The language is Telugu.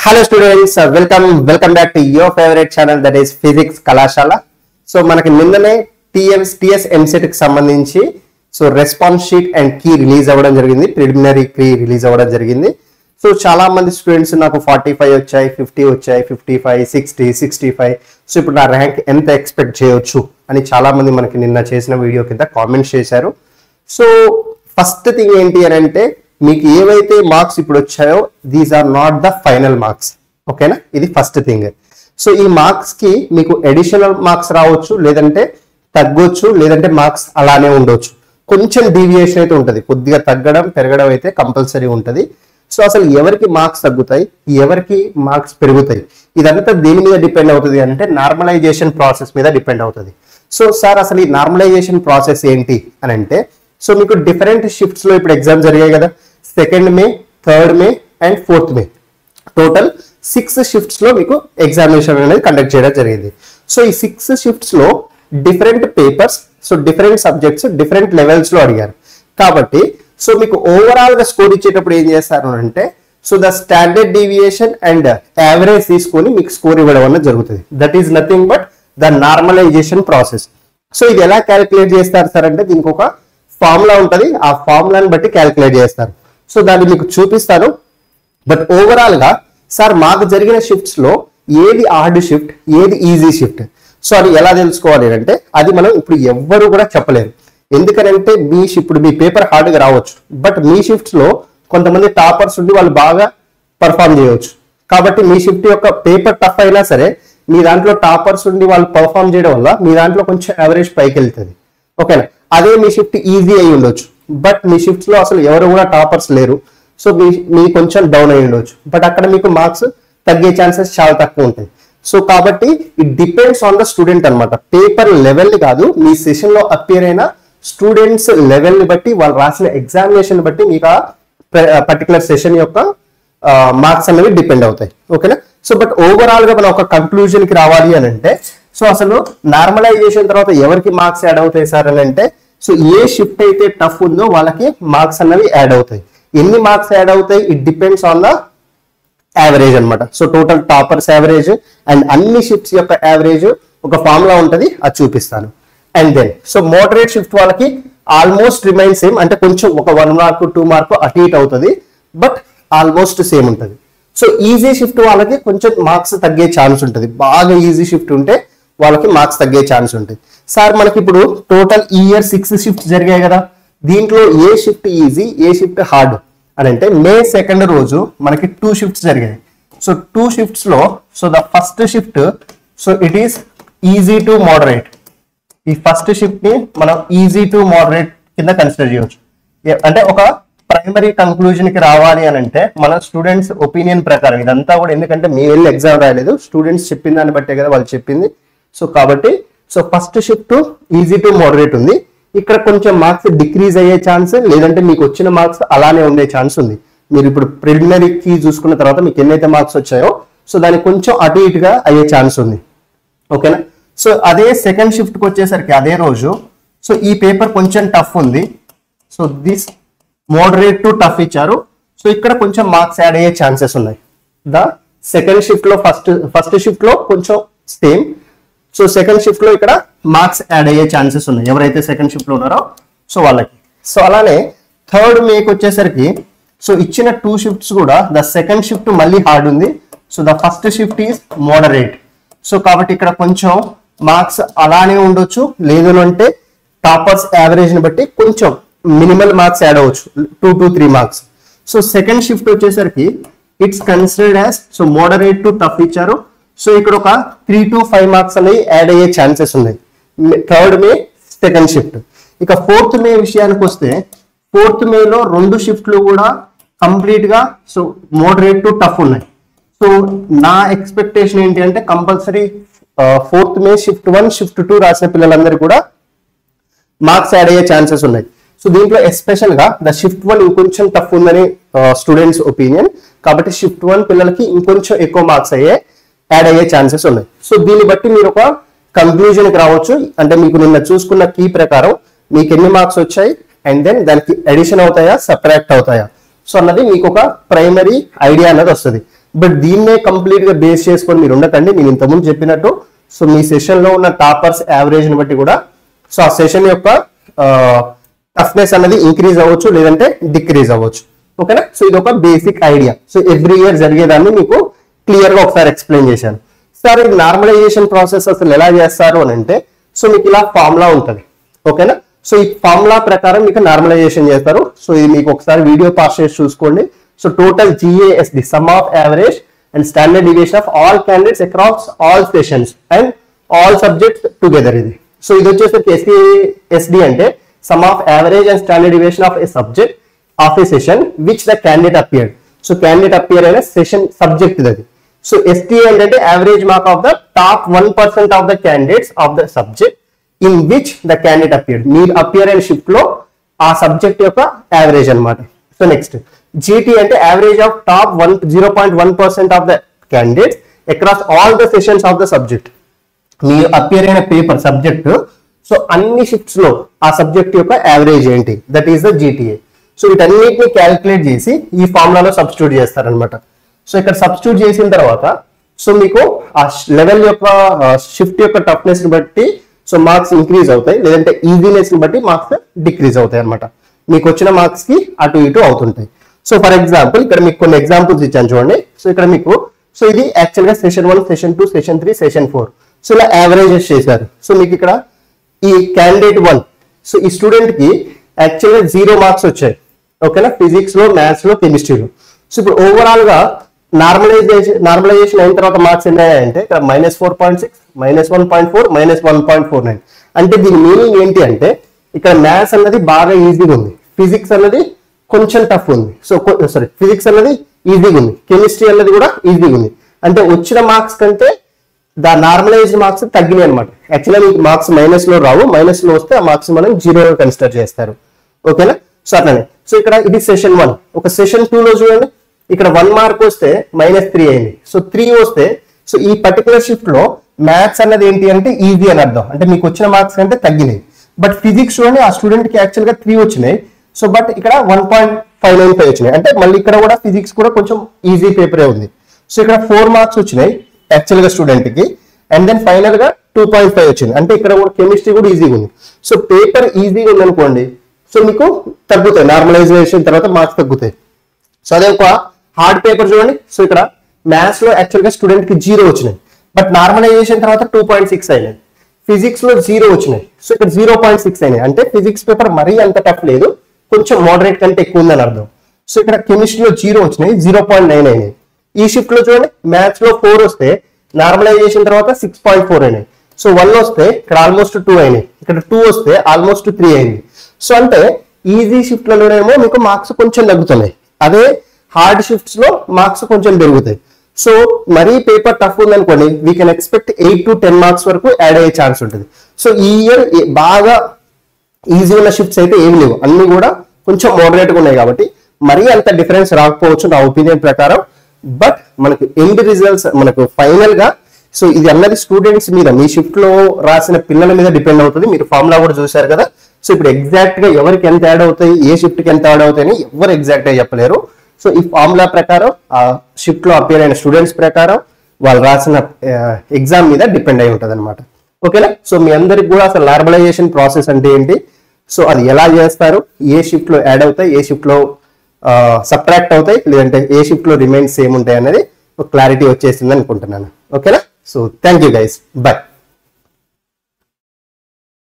Hello students, welcome back to your favorite channel, that is Physics Kalashala. So మనకి నిన్ననే TS MCET కి సంబంధించి response sheet and key release అవ్వడం జరిగింది, ప్రిలిమినరీ కీ రిలీజ్ అవ్వడం జరిగింది. సో చాలా మంది స్టూడెంట్స్ నాకు 45 వచ్చాయి, 50 వచ్చాయి, 55, 60, 65. సో ఇప్పుడు నా ర్యాంక్ ఎంత ఎక్స్పెక్ట్ చేయొచ్చు అని చాలా మంది మనకి నిన్న చేసిన వీడియో కింద కామెంట్స్ చేశారు. సో ఫస్ట్ థింగ్ ఏంటి అని అంటే, మీకు ఏవైతే మార్క్స్ ఇప్పుడు వచ్చాయో these are not the final marks. ఓకేనా, ఇది ఫస్ట్ థింగ్. సో ఈ మార్క్స్ కి మీకు అడిషనల్ మార్క్స్ రావచ్చు, లేదంటే తగ్గొచ్చు, లేదంటే మార్క్స్ అలానే ఉండొచ్చు. కొంచెం డీవియేషన్ అయితే ఉంటుంది, కొద్దిగా తగ్గడం పెరగడం అయితే కంపల్సరీ ఉంటుంది. సో అసలు ఎవరికి మార్క్స్ తగ్గుతాయి, ఎవరికి మార్క్స్ పెరుగుతాయి, ఇదంతా దేని మీద డిపెండ్ అవుతుంది అంటే నార్మలైజేషన్ ప్రాసెస్ మీద డిపెండ్ అవుతుంది. సో సార్ అసలు ఈ నార్మలైజేషన్ ప్రాసెస్ ఏంటి అని అంటే, సో మీకు డిఫరెంట్ షిఫ్ట్స్ లో ఇప్పుడు ఎగ్జామ్ జరిగాయి కదా, 2nd May, 3rd May and 4th May, total 6 shifts లో మీకు ఎగ్జామినేషన్ అనేది కండక్ట్ చేయడం జరిగింది. సో ఈ 6 షిఫ్ట్స్ లో different papers, so different subjects different levels లో అడిగారు. కాబట్టి సో మీకు ఓవరాల్ గా స్కోర్ ఇచ్చేటప్పుడు ఏం చేస్తారు అంటే, so the standard deviation and average తీసుకొని మీకు స్కోర్ ఇవ్వడం అనేది జరుగుతుంది. That is nothing but the normalisation process. So ఇది ఎలా క్యాలిక్యులేట్ చేస్తారు సార్ అంటే, దీనికి ఒక ఫార్ములా ఉంటుంది, ఆ ఫార్ములాని బట్టి క్యాలిక్యులేట్ చేస్తారు. సో దాన్ని మీకు చూపిస్తాను. బట్ ఓవరాల్ గా సార్ మాకు జరిగిన షిఫ్ట్స్ లో ఏది హార్డ్ షిఫ్ట్, ఏది ఈజీ షిఫ్ట్, సో అది ఎలా తెలుసుకోవాలి అంటే, అది మనం ఇప్పుడు ఎవ్వరు కూడా చెప్పలేరు. ఎందుకనంటే ఇప్పుడు మీ పేపర్ హార్డ్గా రావచ్చు, బట్ మీ షిఫ్ట్స్ లో కొంతమంది టాపర్స్ ఉండి వాళ్ళు బాగా పర్ఫామ్ చేయవచ్చు. కాబట్టి మీ షిఫ్ట్ యొక్క పేపర్ టఫ్ అయినా సరే మీ దాంట్లో టాపర్స్ ఉండి వాళ్ళు పర్ఫామ్ చేయడం వల్ల మీ దాంట్లో కొంచెం యావరేజ్ పైకి వెళ్తుంది. ఓకేనా, అదే మీ షిఫ్ట్ ఈజీ అయి ఉండొచ్చు, బట్ మీ షిఫ్ట్స్ లో అసలు ఎవరు కూడా టాపర్స్ లేరు. సో మీ కొంచెం డౌన్ అయి ఉండొచ్చు, బట్ అక్కడ మీకు మార్క్స్ తగ్గే ఛాన్సెస్ చాలా తక్కువ ఉంటాయి. సో కాబట్టి it depends on the student అనమాట. పేపర్ లెవెల్ కాదు, మీ సెషన్ లో అపియర్ అయిన స్టూడెంట్స్ లెవెల్ ని బట్టి, వాళ్ళు రాసిన ఎగ్జామినేషన్ బట్టి మీకు ఆ పర్టికులర్ సెషన్ యొక్క మార్క్స్ అనేవి డిపెండ్ అవుతాయి. ఓకేనా. సో బట్ ఓవరాల్ గా మనం ఒక కంక్లూజన్ కి రావాలి అని అంటే, సో అసలు నార్మలైజేషన్ తర్వాత ఎవరికి మార్క్స్ యాడ్ అవుతాయి సార్ అని అంటే, సో ఏ షిఫ్ట్ అయితే టఫ్ ఉందో వాళ్ళకి మార్క్స్ అనేవి యాడ్ అవుతాయి. ఎన్ని మార్క్స్ యాడ్ అవుతాయి, it depends on the average అనమాట. So total toppers average and అన్ని షిఫ్ట్స్ యొక్క యావరేజ్ ఒక ఫార్ములా ఉంటుంది, అది చూపిస్తాను. And then so moderate shift వాళ్ళకి ఆల్మోస్ట్ రిమైన్ సేమ్, అంటే కొంచెం ఒక 1 మార్క్ 2 మార్క్ అటు ఇటు అవుతుంది, బట్ ఆల్మోస్ట్ సేమ్ ఉంటుంది. సో ఈజీ షిఫ్ట్ వాళ్ళకి కొంచెం మార్క్స్ తగ్గే ఛాన్స్ ఉంటుంది. బాగా ఈజీ షిఫ్ట్ ఉంటే వాళ్ళకి మార్క్స్ తగ్గే ఛాన్స్ ఉంటుంది. సార్ మనకి ఇప్పుడు టోటల్ ఈ ఇయర్ 6 షిఫ్ట్స్ జరిగాయి కదా, దీంట్లో ఏ షిఫ్ట్ ఈజీ, ఏ షిఫ్ట్ హార్డ్ అని అంటే, మే 2nd రోజు మనకి 2 షిఫ్ట్స్ జరిగాయి. సో 2 షిఫ్ట్స్ లో so the first shift so it is easy to moderate. ఈ ఫస్ట్ షిఫ్ట్ ని మనం ఈజీ టు మోడరేట్ కింద కన్సిడర్ చేయవచ్చు. అంటే ఒక ప్రైమరీ కంక్లూజన్ కి రావాలి అని అంటే, మన స్టూడెంట్స్ ఒపీనియన్ ప్రకారం ఇదంతా కూడా, ఎందుకంటే మీ వెళ్ళి ఎగ్జామ్ రాయలేదు, స్టూడెంట్స్ చెప్పిన దాన్ని బట్టే కదా వాళ్ళు చెప్పింది. సో కాబట్టి so first shift easy to moderate ఉంది. ఇక్కడ కొంచెం మార్క్స్ డిక్రీజ్ అయ్యే ఛాన్స్, లేదంటే మీకు వచ్చిన మార్క్స్ అలానే ఉండే ఛాన్స్ ఉంది. మీరు ఇప్పుడు ప్రిలిమినరీకి చూసుకున్న తర్వాత మీకు ఎన్నైతే మార్క్స్ వచ్చాయో సో దానికి కొంచెం అటు ఇటుగా అయ్యే ఛాన్స్ ఉంది. ఓకేనా. సో అదే సెకండ్ షిఫ్ట్ కి వచ్చేసరికి అదే రోజు సో ఈ పేపర్ కొంచెం టఫ్ ఉంది. So this moderate to tough ఇచ్చారు. సో ఇక్కడ కొంచెం మార్క్స్ యాడ్ అయ్యే ఛాన్సెస్ ఉన్నాయి. ద సెకండ్ షిఫ్ట్ లో ఫస్ట్ షిఫ్ట్ లో కొంచెం సేమ్, సో సెకండ్ షిఫ్ట్ లో ఇక్కడ మార్క్స్ యాడ్ అయ్యే ఛాన్సెస్ ఉన్నాయి ఎవరైతే సెకండ్ షిఫ్ట్ లో ఉన్నారో సో వాళ్ళకి. సో అలానే 3rd మేకి వచ్చేసరికి సో ఇచ్చిన 2 షిఫ్ట్స్ కూడా ద సెకండ్ షిఫ్ట్ మళ్ళీ హార్డ్ ఉంది. So the first shift is moderate. So కాబట్టి ఇక్కడ కొంచెం మార్క్స్ అలానే ఉండొచ్చు, లేదు అంటే టాపర్స్ యావరేజ్ ని బట్టి కొంచెం మినిమల్ మార్క్స్ యాడ్ అవ్వచ్చు, 2 to 3 marks. So second shift వచ్చేసరికి it's considered as so moderate to tough ఇచ్చారు. సో ఇక్కడ ఒక 3 to 5 మార్క్స్ అనేవి యాడ్ అయ్యే ఛాన్సెస్ ఉన్నాయి 3rd మే సెకండ్ షిఫ్ట్. ఇక 4th మే విషయానికి వస్తే, 4th మేలో 2 షిఫ్ట్లు కూడా కంప్లీట్ గా సో మోడరేట్ టు టఫ్ ఉన్నాయి. సో నా ఎక్స్పెక్టేషన్ ఏంటి అంటే, కంపల్సరీ 4th మే షిఫ్ట్ 1 షిఫ్ట్ 2 రాసిన పిల్లలందరూ కూడా మార్క్స్ యాడ్ అయ్యే ఛాన్సెస్ ఉన్నాయి. సో దీంట్లో ఎస్పెషల్ గా ద షిఫ్ట్ 1 ఇంకొంచెం టఫ్ ఉందని స్టూడెంట్స్ ఒపీనియన్. కాబట్టి షిఫ్ట్ 1 పిల్లలకి ఇంకొంచెం ఎక్కువ మార్క్స్ యాడ్ అయ్యే ఛాన్సెస్ ఉన్నాయి. సో దీన్ని బట్టి మీరు ఒక కంక్లూజన్ కి రావచ్చు. అంటే మీకు నిన్న చూసుకున్న కీ ప్రకారం మీకు ఎన్ని మార్క్స్ వచ్చాయి అండ్ దెన్ దానికి అడిషన్ అవుతాయా, సబ్ట్రాక్ట్ అవుతాయా, సో అన్నది మీకు ఒక ప్రైమరీ ఐడియా అన్నది వస్తుంది. బట్ దీన్నే కంప్లీట్ గా బేస్ చేసుకొని మీరు ఉండకండి. నేను ఇంతకుముందు చెప్పినట్టు సో మీ సెషన్ లో ఉన్న టాపర్స్ యావరేజ్ ని బట్టి కూడా సో ఆ సెషన్ యొక్క టఫ్నెస్ అనేది ఇంక్రీజ్ అవ్వచ్చు లేదంటే డిక్రీజ్ అవ్వచ్చు. ఓకేనా? సో ఇది ఒక basic idea. So every year జరిగేదాన్ని మీకు క్లియర్ గా ఒకసారి ఎక్స్ప్లెయిన్ చేశాను. సార్ ఇది నార్మలైజేషన్ ప్రాసెస్ అసలు ఎలా చేస్తారు అని అంటే సో మీకు ఇలా ఫార్ములా ఉంటుంది. ఓకేనా? సో ఈ ఫార్ములా ప్రకారం మీకు నార్మలైజేషన్ చేస్తారు. సో ఇది మీకు ఒకసారి వీడియో పాస్ చేసి చూసుకోండి. So total GASD some of average and standard deviation of all candidates across all sessions and all subjects together ఇది. సో ఇది వచ్చేసరికి SASD అంటే some of average and standard deviation of A subject of A session which the candidate appeared. So candidate appear అయిన సెషన్ సబ్జెక్ట్ ఇది. సో STA అంటే average mark of the top 1% of the candidates of the subject in which the candidate appeared. మీరు అపియర్ అయిన షిఫ్ట్ లో ఆ సబ్జెక్ట్ యొక్క యావరేజ్ అన్నమాట. సో నెక్స్ట్ GT అంటే average of top 0.1% of the candidates across all the sessions of the subject. మీరు అపియర్ అయిన పేపర్ సబ్జెక్ట్ సో అన్ని షిఫ్ట్స్ లో ఆ సబ్జెక్ట్ యొక్క యావరేజ్ ఏంటి, that is the GTA. So వీటన్నిటిని క్యాలిక్యులేట్ చేసి ఈ ఫార్ములాలో సబ్స్టిట్యూట్ చేస్తారనమాట. సో ఇక్కడ సబ్స్టిట్యూట్ చేసిన తర్వాత సో మీకు ఆ లెవెల్ యొక్క షిఫ్ట్ యొక్క టఫ్నెస్ ని బట్టి సో మార్క్స్ ఇంక్రీజ్ అవుతాయి, లేదంటే ఈజీనెస్ ని బట్టి మార్క్స్ డిక్రీజ్ అవుతాయి అనమాట. మీకు వచ్చిన మార్క్స్ కి అటు ఇటు అవుతుంటాయి. సో ఫర్ ఎగ్జాంపుల్ ఇక్కడ మీకు కొన్ని ఎగ్జాంపుల్స్ ఇచ్చాను చూడండి. సో ఇక్కడ మీకు సో ఇది యాక్చువల్ గా session 1, session 2, session 3, session 4 so ఇలా యావరేజెస్ చేశారు. సో మీకు ఇక్కడ ఈ క్యాండిడేట్ 1 సో ఈ స్టూడెంట్ కి యాక్చువల్ గా 0 మార్క్స్ వచ్చాయి. ఓకేనా? ఫిజిక్స్ లో, మ్యాథ్స్ లో, కెమిస్ట్రీలో. సో ఇప్పుడు ఓవరాల్ గా నార్మలైజేషన్ అయిన తర్వాత మార్క్స్ ఎన్నాయంటే ఇక్కడ -4.6, -1.4, -1.49. అంటే దీని మీనింగ్ ఏంటి అంటే ఇక్కడ మ్యాథ్స్ అన్నది బాగా ఈజీగా ఉంది, ఫిజిక్స్ అన్నది కొంచెం టఫ్ ఉంది. సో సారీ ఫిజిక్స్ అన్నది ఈజీగా ఉంది, కెమిస్ట్రీ అన్నది కూడా ఈజీగా ఉంది. అంటే వచ్చిన మార్క్స్ కంటే దా నార్మలైజ్డ్ మార్క్స్ తగ్గినాయి అనమాట. యాక్చువల్గా మీకు మార్క్స్ మైనస్ లో రావు, మైనస్ లో వస్తే ఆ మార్క్స్ మనం 0 కన్సిడర్ చేస్తారు. ఓకేనా? సో అట్లానే సో ఇక్కడ ఇది సెషన్ 1. ఒక సెషన్ 2 లో చూడండి, ఇక్కడ 1 మార్క్ వస్తే -3 అయింది. సో 3 వస్తే సో ఈ పర్టికులర్ షిఫ్ట్ లో మ్యాథ్స్ అన్నది ఏంటి అంటే ఈజీ అని అర్థం, అంటే మీకు వచ్చిన మార్క్స్ కంటే తగ్గినాయి. బట్ ఫిజిక్స్ చూడండి, ఆ స్టూడెంట్ కి యాక్చువల్ గా 3 వచ్చినాయి. సో బట్ ఇక్కడ 1.595 వచ్చినాయి. అంటే మళ్ళీ ఇక్కడ కూడా ఫిజిక్స్ కూడా కొంచెం ఈజీ పేపరే ఉంది. సో ఇక్కడ 4 మార్క్స్ వచ్చినాయి యాక్చువల్ గా స్టూడెంట్ కి, అండ్ దెన్ ఫైనల్ గా 2.5 వచ్చింది. అంటే ఇక్కడ కూడా కెమిస్ట్రీ కూడా ఈజీగా ఉంది. సో పేపర్ ఈజీగా ఉంది అనుకోండి, సో మీకు తగ్గుతాయి, నార్మలైజేషన్ తర్వాత మార్క్స్ తగ్గుతాయి. సో అదే ఒక హార్డ్ పేపర్ చూడండి. సో ఇక్కడ మ్యాథ్స్ లో యాక్చువల్ గా స్టూడెంట్ కి 0 వచ్చినాయి, బట్ నార్మలైజేషన్ తర్వాత 2.6 అయినాయి. ఫిజిక్స్ లో 0 వచ్చినాయి, సో ఇక్కడ 0.6 అయినాయి. అంటే ఫిజిక్స్ పేపర్ మరీ అంత టఫ్ లేదు, కొంచెం మోడరేట్ కంటే ఎక్కువ ఉందని అర్థం. సో ఇక్కడ కెమిస్ట్రీలో 0 వచ్చినాయి, 0.9 అయినాయి. ఈ షిఫ్ట్ లో చూడండి, మ్యాథ్స్ లో 4 వస్తే నార్మలైజేషన్ తర్వాత 6.4 అయినాయి. సో 1 వస్తే ఇక్కడ ఆల్మోస్ట్ 2 అయినాయి, ఇక్కడ 2 వస్తే ఆల్మోస్ట్ 3 అయింది. సో అంటే ఈజీ షిఫ్ట్ లలోనేమో మీకు మార్క్స్ కొంచెం తగ్గుతున్నాయి, అదే హార్డ్ షిఫ్ట్స్ లో మార్క్స్ కొంచెం పెరుగుతాయి. సో మరీ పేపర్ టఫ్ ఉందనుకోండి, we can expect 8 to 10 marks వరకు యాడ్ అయ్యే ఛాన్స్ ఉంటుంది. సో ఈ ఇయర్ బాగా ఈజీ ఉన్న షిఫ్ట్స్ అయితే ఏమి లేవు, అన్ని కూడా కొంచెం మోడరేట్గా ఉన్నాయి. కాబట్టి మరీ అంత డిఫరెన్స్ రాకపోవచ్చు నా ఒపీనియన్ ప్రకారం. బట్ మనకు ఎండ్ రిజల్ట్స్ మనకు ఫైనల్ గా సో ఇది అన్నది స్టూడెంట్స్ మీద, మీ షిఫ్ట్ లో రాసిన పిల్లల మీద డిపెండ్ అవుతుంది. మీరు ఫార్ములా కూడా చూశారు కదా. సో ఇప్పుడు ఎగ్జాక్ట్ గా ఎవరికి ఎంత యాడ్ అవుతాయి, ఏ షిఫ్ట్ కి ఎంత యాడ్ అవుతాయి అని ఎవరు ఎగ్జాక్ట్ గా చెప్పలేరు. సో ఈ ఫార్ములా ప్రకారం ఆ షిఫ్ట్ లో అపేర్ అయిన స్టూడెంట్స్ ప్రకారం వాళ్ళు రాసిన ఎగ్జామ్ మీద డిపెండ్ అయి ఉంటుంది అనమాట. ఓకేనా? సో మీ అందరికి కూడా అసలు నార్మలైజేషన్ ప్రాసెస్ అంటే ఏంటి, సో అది ఎలా చేస్తారు, ఏ షిఫ్ట్ లో యాడ్ అవుతాయి, ఏ షిఫ్ట్ లో సబ్ట్రాక్ట్ అవుతాయి, లేదంటే ఏ షిఫ్ట్ లో రిమైన్స్ సేమ్ ఉంటాయి అనేది ఒక క్లారిటీ వచ్చేసింది అనుకుంటున్నాను. ఓకేనా? So thank you guys, by.